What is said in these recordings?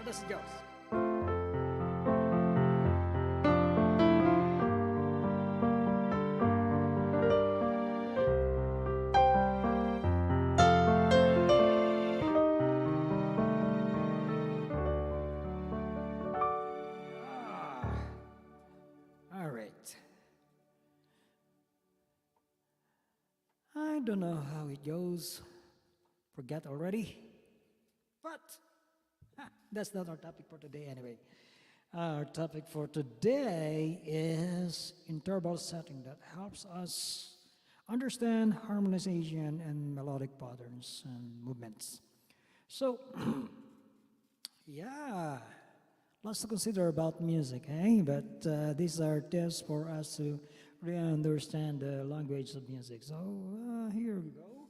How does it go? All right. I don't know how it goes. Forget already. But that's not our topic for today anyway. Our topic for today is interval setting that helps us understand harmonization and melodic patterns and movements. So, yeah, lots to consider about music, eh? But these are tips for us to really understand the language of music. So here we go.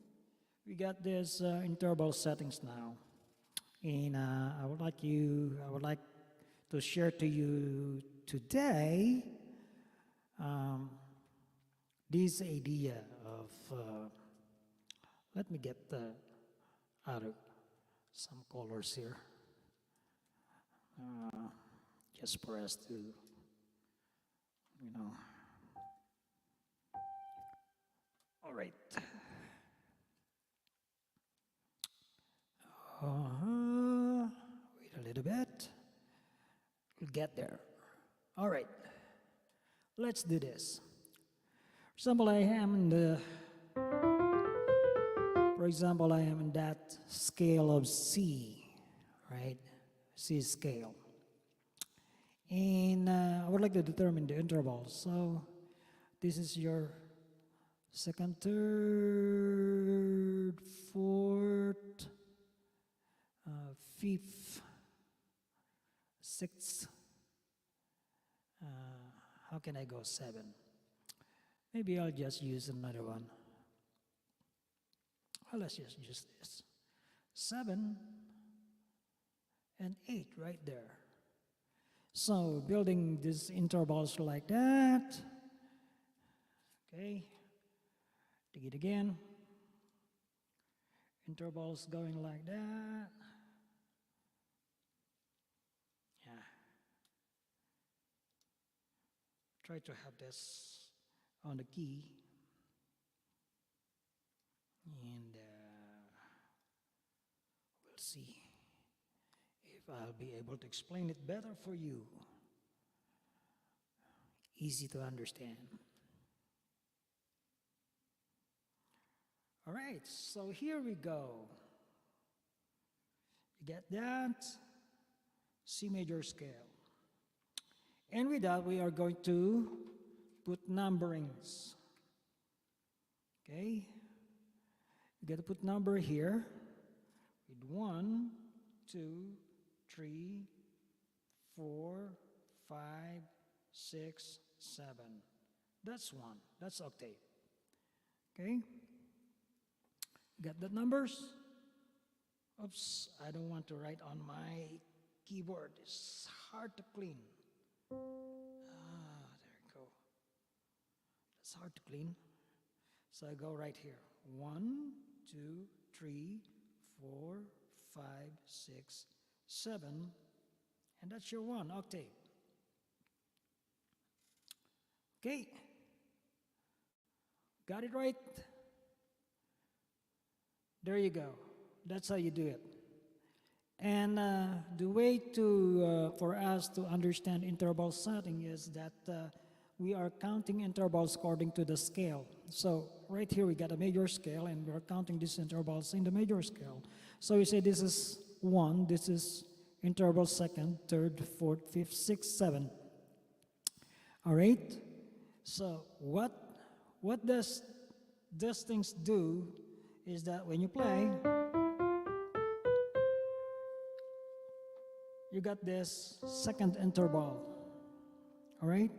We got this interval settings now, and I would like to share to you today this idea of. Let me get out of some colors here, just for us to, you know. All right. Wait a little bit. We'll get there. All right. Let's do this. For example, I am in that scale of C, right? C scale. And I would like to determine the interval. So this is your second, third, fourth, fifth, sixth. How can I go 7? Maybe I'll just use another one. Well, let's just use this. 7 and 8 right there. So building these intervals like that. Okay. Take it again. Intervals going like that. Yeah. Try to have this on the key. And we'll see if I'll be able to explain it better for you. Easy to understand. All right, so here we go. You get that? C major scale. And with that, we are going to put numberings. Okay? You get to put number here with 1, 2, 3, 4, 5, 6, 7. That's 1. That's octave. Okay? Got the numbers? Oops, I don't want to write on my keyboard. It's hard to clean. There you go. That's hard to clean. So I go right here. 1, 2, 3, 4, 5, 6, 7. And that's your 1 octave. Okay. Got it right? There you go. That's how you do it. And the way for us to understand interval setting is that we are counting intervals according to the scale. So right here we got a major scale and we're counting these intervals in the major scale. So you say this is 1, this is interval second, third, fourth, fifth, sixth, 7. All right? So what does these things do is that when you play, you got this second interval. All right?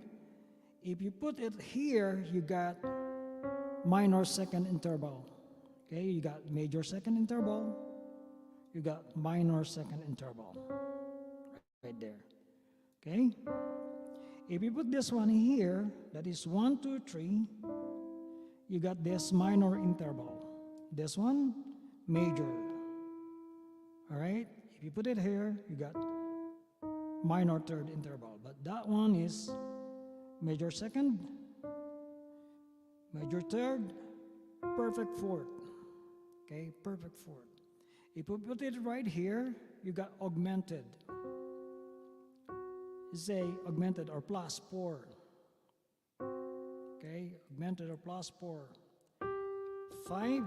If you put it here, you got minor second interval. Okay? You got major second interval. You got minor second interval. Right there. Okay? If you put this one here, that is 1, 2, 3, you got this minor interval. This one, major. All right? If you put it here, you got minor third interval. But that one is major second, major third, perfect fourth. Okay, perfect fourth. If you put it right here, you got augmented. Say augmented or plus 4. Okay, augmented or plus 4. 5,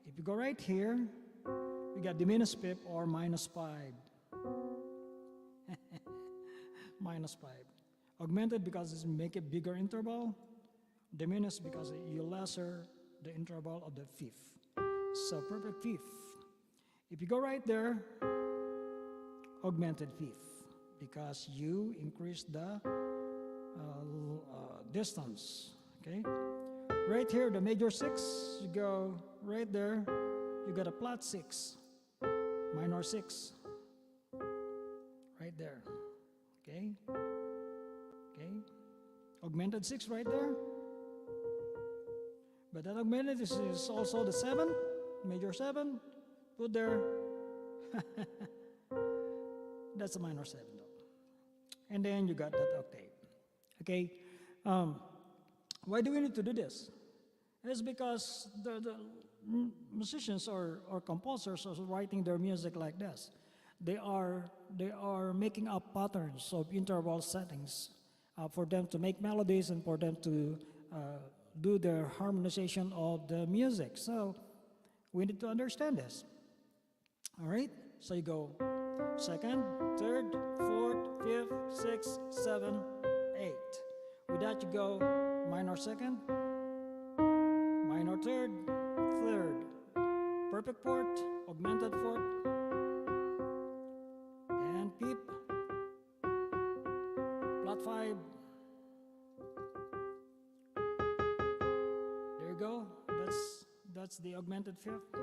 if you go right here, you got diminished fifth or minus 5. Minus 5. Augmented because it's make a bigger interval. Diminished because you lesser the interval of the fifth. So perfect fifth. If you go right there, augmented fifth because you increase the distance. Okay. Right here, the major 6, you go right there, you got a flat 6, minor 6, right there. Okay. Okay. Augmented 6 right there. But that augmented is also the 7, major 7. Put there. That's a minor 7 though. And then you got that octave. Okay. Why do we need to do this? It's because the musicians or composers are writing their music like this. They are making up patterns of interval settings for them to make melodies and for them to do their harmonization of the music. So we need to understand this. All right? So you go second, third, fourth, fifth, sixth, seven, 8. With that you go minor second, minor third, third, perfect fourth, augmented fourth, and fifth, flat 5. There you go. That's the augmented fifth.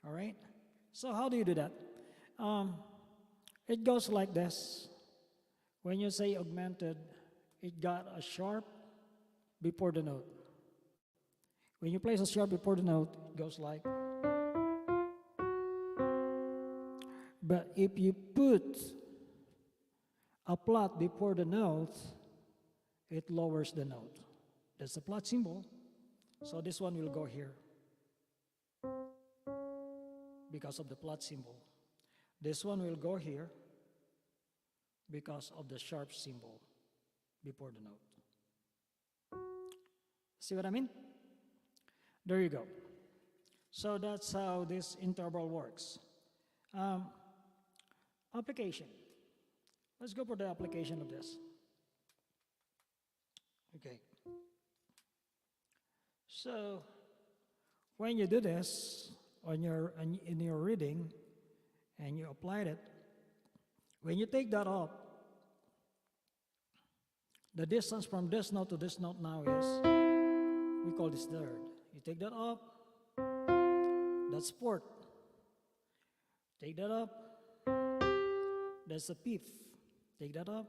All right. So how do you do that? It goes like this. When you say augmented, it got a sharp before the note. When you place a sharp before the note, it goes like. But if you put a flat before the note, it lowers the note. That's the flat symbol. So this one will go here because of the flat symbol. This one will go here because of the sharp symbol before the note. See what I mean? There you go. So that's how this interval works. Application. Let's go for the application of this. Okay. So when you do this in your reading and you applied it, when you take that up, the distance from this note to this note now is, we call this third. You take that up, that's fourth. Take that up, that's the fifth. Take that up,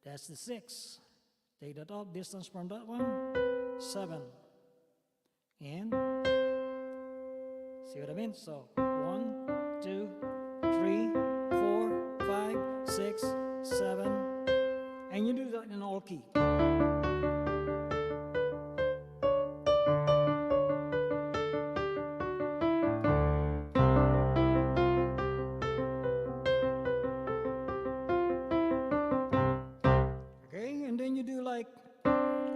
that's the sixth. Take that up, distance from that one, 7. And, see what I mean? So, 1, 2, 3, 4, 5, 6, 7. And you do that in all key. Okay, and then you do like,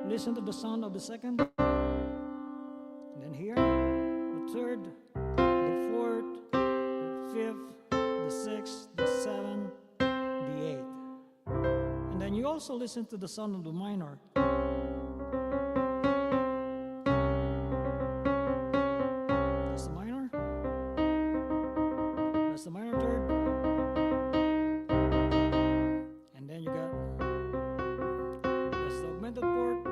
listen to the sound of the second. And then here, the third, the fourth, the fifth, the sixth, the seventh, the eighth. And then you also listen to the sound of the minor. That's the minor. That's the minor third. And then you got, that's the augmented fourth.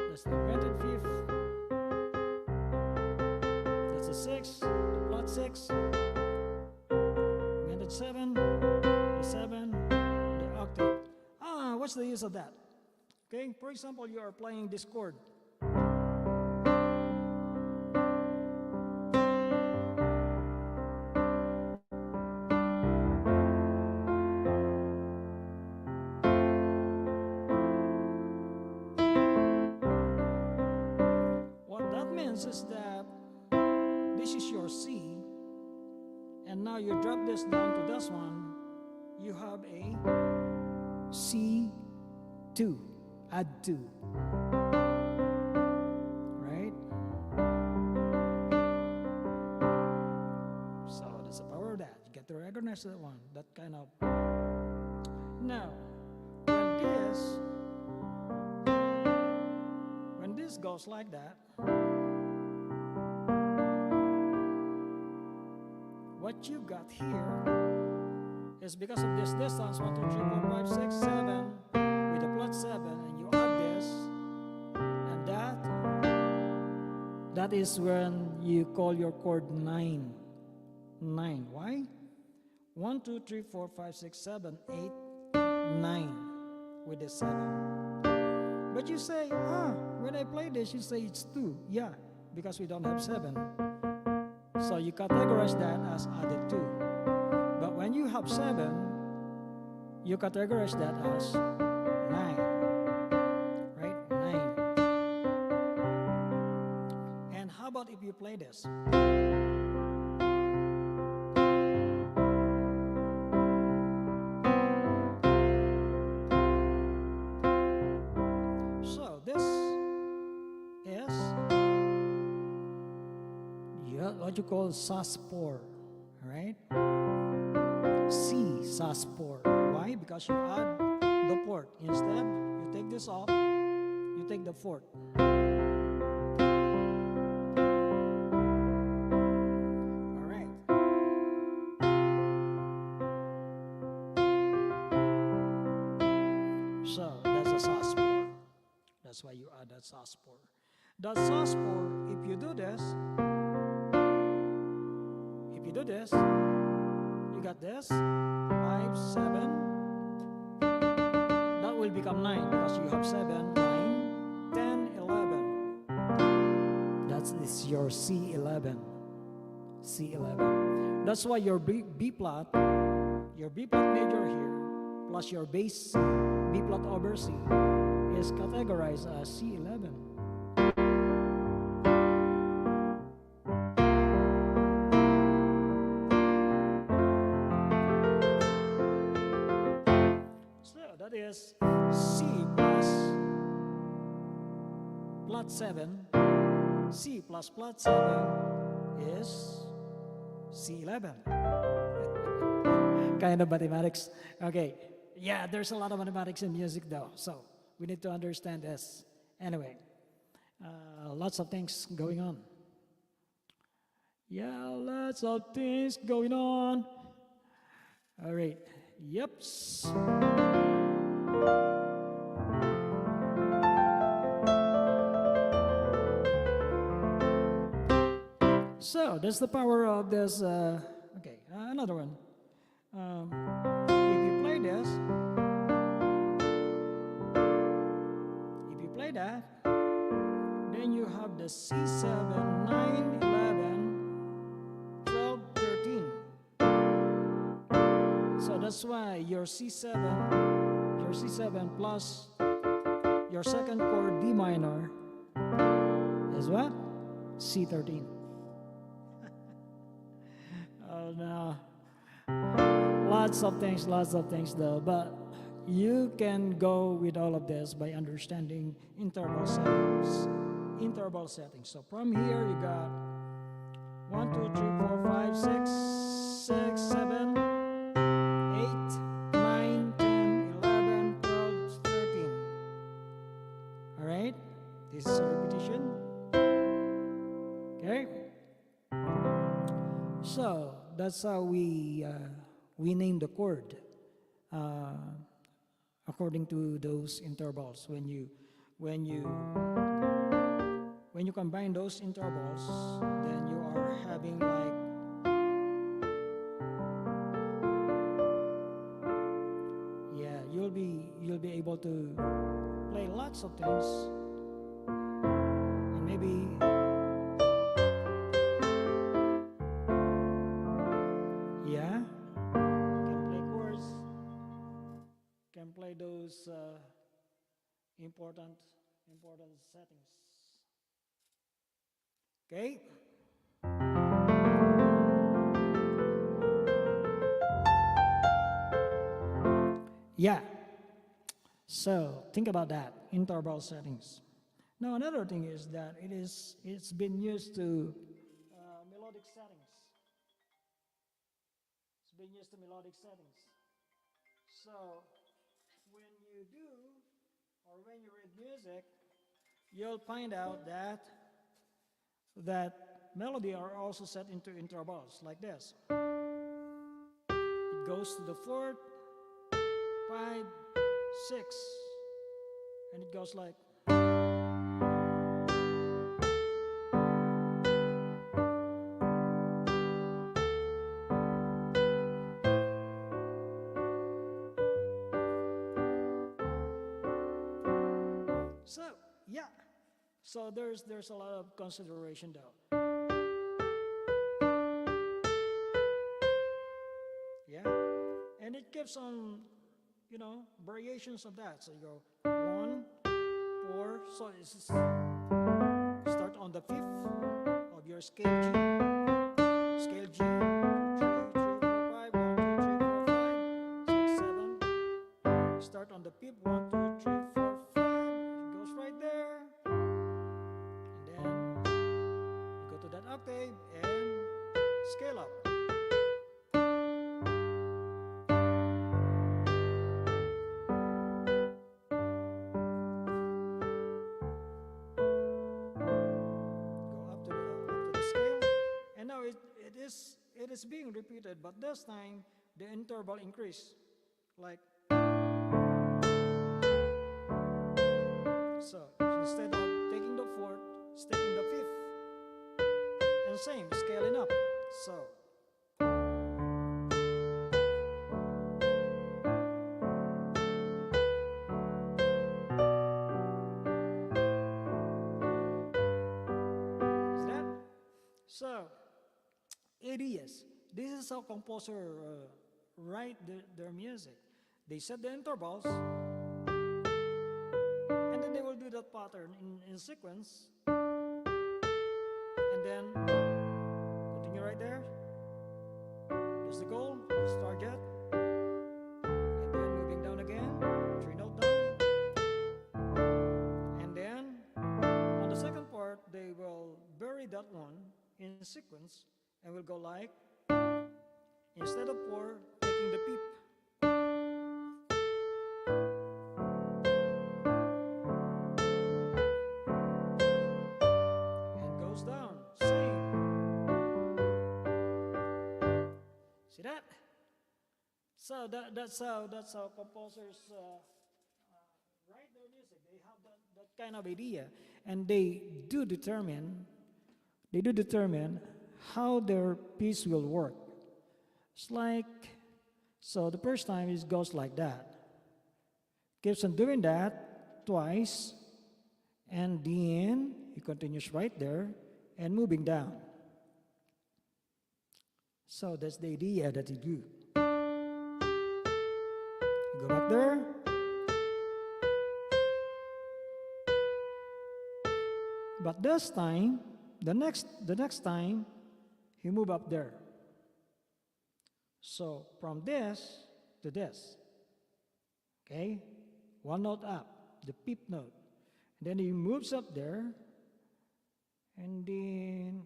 That's the augmented fifth. That's the sixth, the flat 6. Augmented 7, the 7, the octave. What's the use of that? Okay, for example, you are playing this chord. is that this is your C, and now you drop this down to this one, you have a C2, add 2, right? So that's the power of that. You get to recognize that one, that kind of. Now, when this goes like that, what you got here is because of this distance 1, 2, 3, 4, 5, 6, 7 with a plus 7, and you add this, and that is when you call your chord 9. 9. Why? 1, 2, 3, 4, 5, 6, 7, 8, 9 with the 7. But you say, when I play this, you say it's 2. Yeah, because we don't have 7. So you categorize that as added 2. But when you have 7, you categorize that as 9. Right? 9. And how about if you play this? So this is what you call sus4, right? C sus4. Why? Because you add the fourth. Instead, you take this off, you take the fourth. All right. So that's a sus4. That's why you add that sus4. The sus4, if you do this, you got this, 5, 7, that will become 9 because you have 7, 9, 10, 11. That is your C11. C11. That's why your B flat major here, plus your bass C, B flat over C, is categorized as C11. That is C plus flat 7. C plus flat 7 is C11. Kind of mathematics. Okay. Yeah, there's a lot of mathematics in music though, so we need to understand this. Anyway, lots of things going on. Yeah, lots of things going on. All right. Yep. So that's the power of this. Okay, another one. If you play this, if you play that, then you have the C7, 9, 11, 12, 13. So that's why your C7 plus your second chord D minor is what? C13. Oh no. Lots of things though, but you can go with all of this by understanding interval settings. So from here you got 1, 2, 3, 4, 5, 6, 7, 8, 9, 10, 11, 12, 13. All right? This is a repetition. Okay? So that's how we name the chord according to those intervals. When you combine those intervals, then you are having like you'll be able to play lots of things, and maybe can play chords, can play those important settings. Okay? Yeah. So think about that, interval settings. Now another thing is that it's been used to melodic settings. It's been used to melodic settings. So when you do or when you read music, you'll find out that melody are also set into intervals like this. It goes to the fourth, 5, 6, and it goes like. So yeah, so there's a lot of consideration though. Yeah, and it keeps on, variations of that. So you go 1, 4. So it's start on the fifth of your scale G. Scale G. 2, 3, 4, 5. 1, 2, 3, 4, 5, 6, 7. Start on the fifth. 1, 2, 3, 4, 5. It goes right there. And then you go to that octave and scale up. And now it is being repeated, but this time the interval increase, like so. Instead of taking the fourth, it's taking the fifth, and same scaling up. So is that so? Ideas. This is how composer write their music. They set the intervals, and then they will do that pattern in sequence, and then continue right there. There's the goal, there's the target, and then moving down again, 3 note down, and then on the second part they will bury that one in sequence, and will go like, instead of 4, taking the peep. And goes down, same. See that? So that's how composers write their music. They have that kind of idea, and they do determine how their piece will work. It's like, so the first time it goes like that. Keeps on doing that twice, and then he continues right there and moving down. So that's the idea that you do. You go back there. But this time, the next time, he move up there. So from this to this, okay, 1 note up, the peep note. And then he moves up there, and then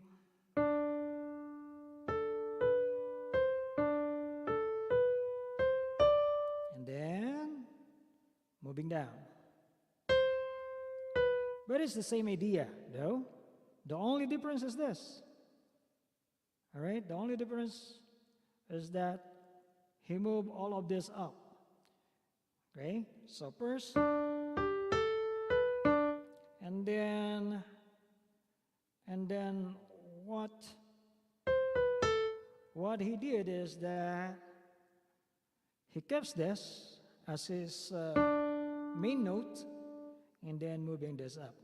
moving down. But it's the same idea, though. The only difference is this. All right, the only difference is that he moved all of this up. Okay, so first, and then what he did is that he keeps this as his main note, and then moving this up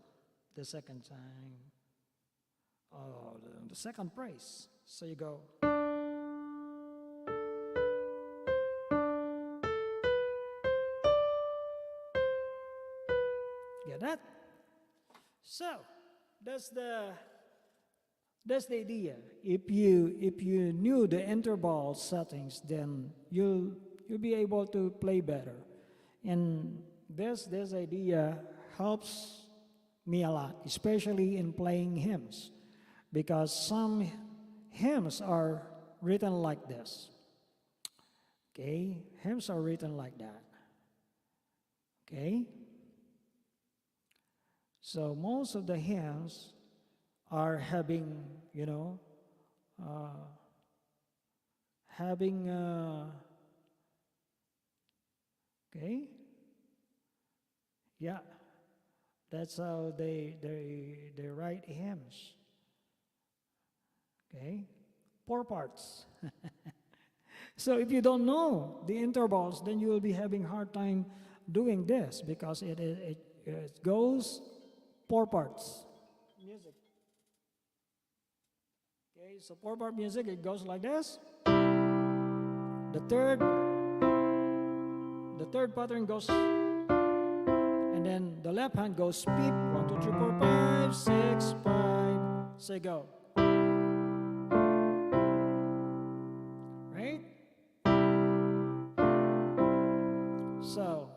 the second time. Oh, the second phrase. So you go. Get that? So that's the That's the idea. If you knew the interval settings, then you'll be able to play better. And this idea helps me a lot, especially in playing hymns, because some hymns are written like this. Okay, hymns are written like that. Okay, so most of the hymns are having, having, okay, yeah, that's how they write hymns. Okay, 4 parts. So if you don't know the intervals, then you will be having hard time doing this, because it goes 4 parts. Music. Okay, so 4-part music, it goes like this. The third pattern goes, and then the left hand goes beep. 1, 2, 3, 4, 5, 6, 5. Say go. Right? So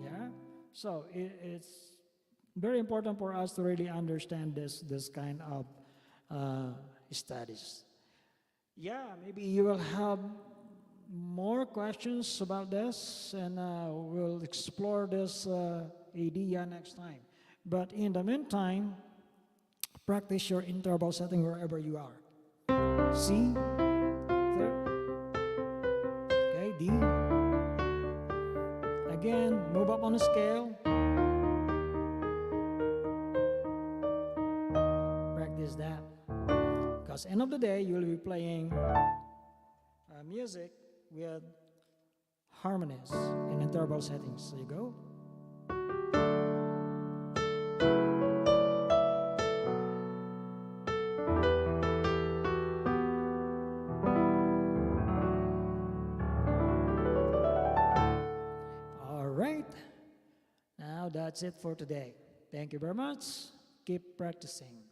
yeah. So it's very important for us to really understand this kind of studies. Yeah, maybe you will have more questions about this, and we'll explore this idea next time. But in the meantime, practice your interval setting wherever you are. C, third, okay, D. Again, move up on the scale. Practice that. Because end of the day, you will be playing music with harmonies in interval settings. So you go. All right. Now that's it for today. Thank you very much. Keep practicing.